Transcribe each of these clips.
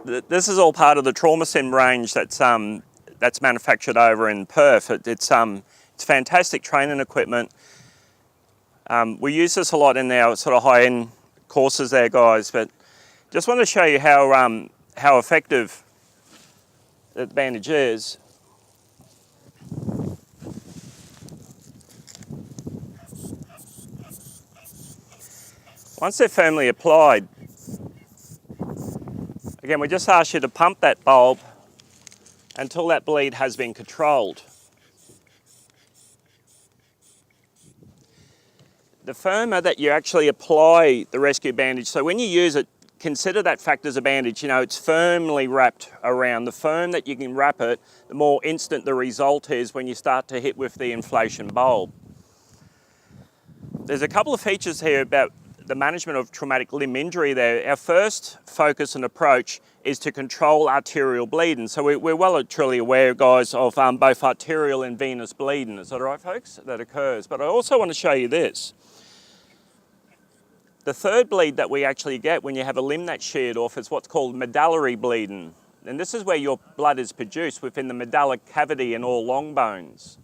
This is all part of the TraumaSim range that's manufactured over in Perth. It's fantastic training equipment. We use this a lot in our sort of high-end courses there, guys, but just want to show you how effective the bandage is. Once they're firmly applied, again, we just ask you to pump that bulb until that bleed has been controlled. The firmer that you actually apply the rescue bandage, so when you use it, consider that fact as a bandage. You know, it's firmly wrapped around. The firm that you can wrap it, the more instant the result is when you start to hit with the inflation bulb. There's a couple of features here about the management of traumatic limb injury there. Our first focus and approach is to control arterial bleeding. So we're well and truly aware, guys, of both arterial and venous bleeding. Is that right, folks? That occurs. But I also want to show you this. The third bleed that we actually get when you have a limb that's sheared off is what's called medullary bleeding. And this is where your blood is produced within the medullary cavity in all long bones.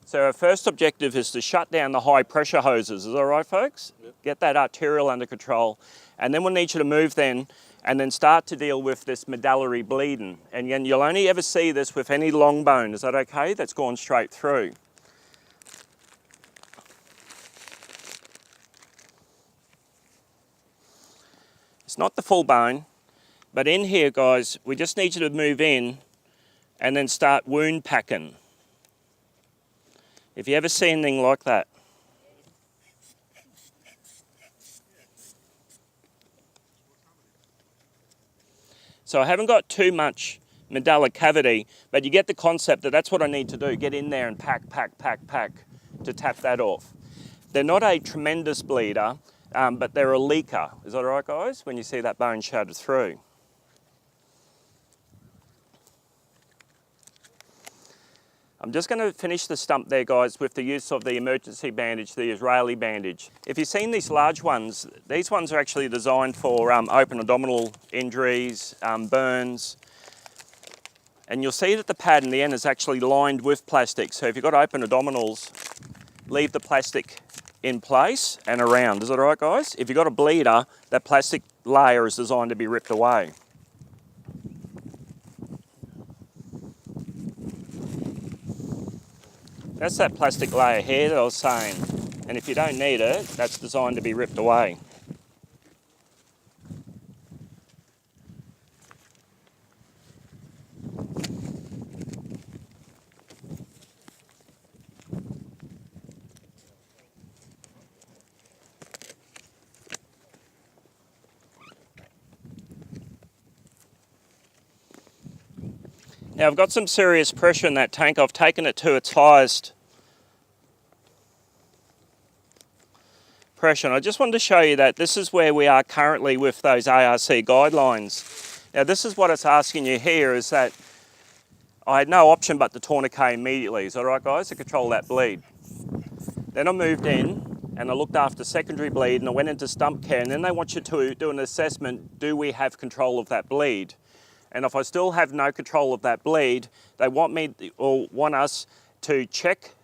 So our first objective is to shut down the high pressure hoses. Is that right, folks? Yep. Get that arterial under control. And then we'll need you to move then and then start to deal with this medullary bleeding. And again, you'll only ever see this with any long bone. Is that okay? That's gone straight through. It's not the full bone, but in here, guys, we just need you to move in and then start wound packing. If you ever see anything like that. So I haven't got too much medullary cavity, but you get the concept that that's what I need to do. Get in there and pack, pack, pack, pack to tap that off. They're not a tremendous bleeder, but they're a leaker. Is that all right, guys, when you see that bone shattered through? I'm just going to finish the stump there, guys, with the use of the emergency bandage, the Israeli bandage. If you've seen these large ones, these ones are actually designed for open abdominal injuries, burns. And you'll see that the pad in the end is actually lined with plastic. So if you've got open abdominals, leave the plastic in place and around. Is that all right, guys? If you've got a bleeder, that plastic layer is designed to be ripped away. That's that plastic layer here that I was saying. And if you don't need it, that's designed to be ripped away. Now I've got some serious pressure in that tank. I've taken it to its highest pressure. And I just wanted to show you that this is where we are currently with those ARC guidelines. Now this is what it's asking you here, is that I had no option but to tourniquet immediately. Is that all right, guys, to control that bleed? Then I moved in and I looked after secondary bleed and I went into stump care, and then they want you to do an assessment, do we have control of that bleed? And if I still have no control of that bleed, they want us to check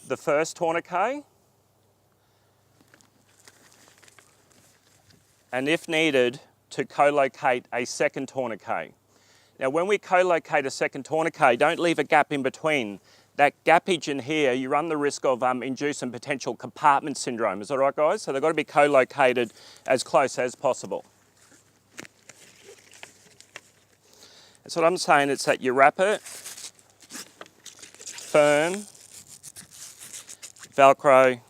the first tourniquet, and if needed, to co-locate a second tourniquet. Now when we co-locate a second tourniquet, don't leave a gap in between. That gappage in here, you run the risk of inducing potential compartment syndrome. Is that right, guys? So they've got to be co-located as close as possible. That's what I'm saying, it's that you wrap it, firm, Velcro,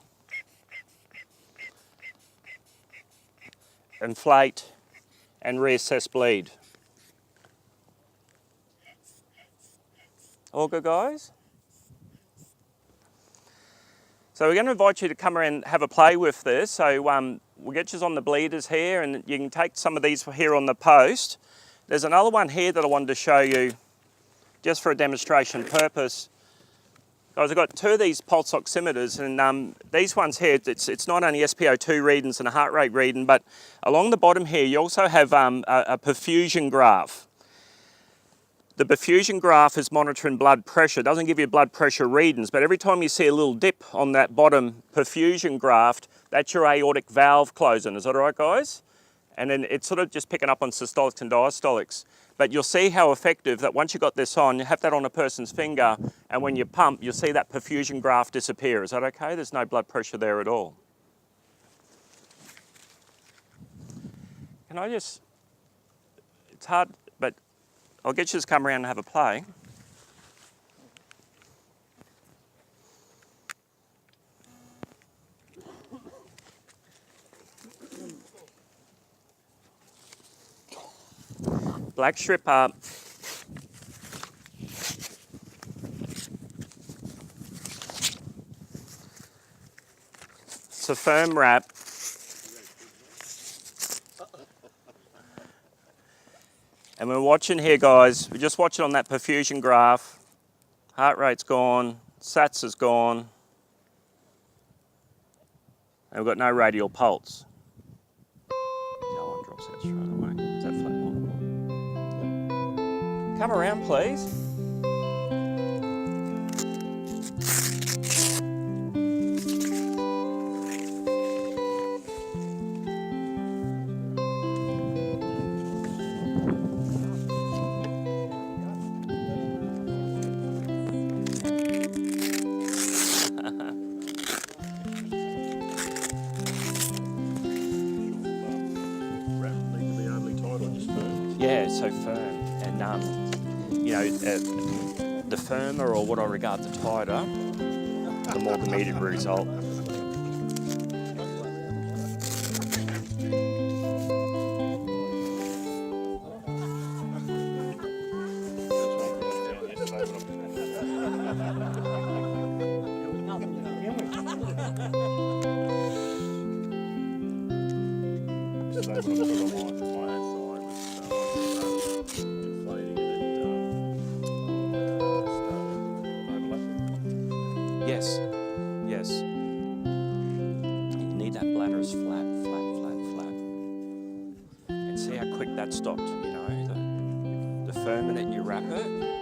inflate, and reassess bleed. All good, guys? So we're going to invite you to come around and have a play with this. So we'll get you on the bleeders here, and you can take some of these here on the post. There's another one here that I wanted to show you just for a demonstration purpose. Guys, I've got two of these pulse oximeters, and these ones here, it's not only SpO2 readings and a heart rate reading, but along the bottom here, you also have a perfusion graph. The perfusion graph is monitoring blood pressure. It doesn't give you blood pressure readings, but every time you see a little dip on that bottom perfusion graph, that's your aortic valve closing. Is that all right, guys? And then it's sort of just picking up on systolics and diastolics. But you'll see how effective that once you've got this on, you have that on a person's finger, and when you pump, you'll see that perfusion graph disappear. Is that okay? There's no blood pressure there at all. Can I just, it's hard, but I'll get you to come around and have a play. Black strip up. It's a firm wrap. And we're watching here, guys. We're just watching on that perfusion graph. Heart rate's gone, Sats is gone. And we've got no radial pulse. The other one drops out straight away. Is that flat line? Come around, please. Yeah, it's so firm. And, you know, the firmer, or what I regard the tighter, the more the immediate result. Yes, yes. You need that bladder as flat, flat, flat, flat. And see how quick that stopped, you know, the firmer that you wrap it.